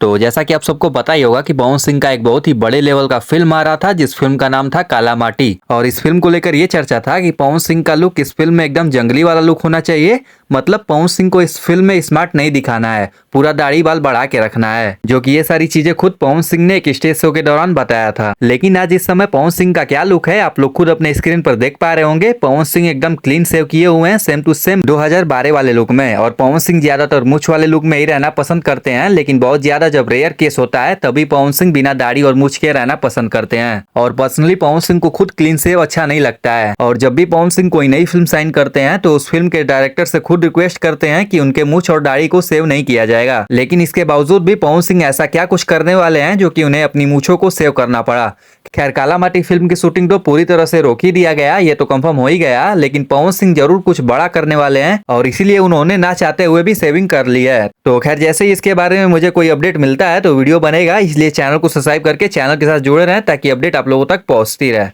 तो जैसा कि आप सबको पता ही होगा कि पवन सिंह का एक बहुत ही बड़े लेवल का फिल्म आ रहा था जिस फिल्म का नाम था काला माटी। और इस फिल्म को लेकर ये चर्चा था कि पवन सिंह का लुक इस फिल्म में एकदम जंगली वाला लुक होना चाहिए। मतलब पवन सिंह को इस फिल्म में स्मार्ट नहीं दिखाना है, पूरा दाढ़ी बाल बढ़ा के रखना है, जो कि ये सारी चीजें खुद पवन सिंह ने एक स्टेज शो के दौरान बताया था। लेकिन आज इस समय पवन सिंह का क्या लुक है आप लोग खुद अपने स्क्रीन पर देख पा रहे होंगे। पवन सिंह एकदम क्लीन सेव किए हुए हैं, सेम टू सेम 2012 वाले लुक में। और पवन सिंह ज्यादातर मूछ वाले लुक में ही रहना पसंद करते हैं, लेकिन बहुत ज्यादा जब रेयर केस होता है तभी पवन सिंह बिना दाढ़ी और मूछ के रहना पसंद करते हैं। और पर्सनली पवन सिंह को खुद क्लीन सेव अच्छा नहीं लगता है। और जब भी पवन सिंह कोई नई फिल्म साइन करते हैं तो उस फिल्म के डायरेक्टर से खुद रिक्वेस्ट करते हैं कि उनके मूछ और दाढ़ी को सेव नहीं किया जाएगा। लेकिन इसके बावजूद भी पवन सिंह ऐसा क्या कुछ करने वाले हैं जो कि उन्हें अपनी मूछों को सेव करना पड़ा। खैर, काला माटी फिल्म की शूटिंग तो पूरी तरह से रोक ही दिया गया, ये तो कंफर्म हो ही गया। लेकिन पवन सिंह जरूर कुछ बड़ा करने वाले हैं और इसीलिए उन्होंने ना चाहते हुए भी सेविंग कर ली है। तो खैर, जैसे ही इसके बारे में मुझे कोई अपडेट मिलता है तो वीडियो बनेगा, इसलिए चैनल को सब्सक्राइब करके चैनल के साथ जुड़े रहें ताकि अपडेट आप लोगों तक पहुंचती रहे।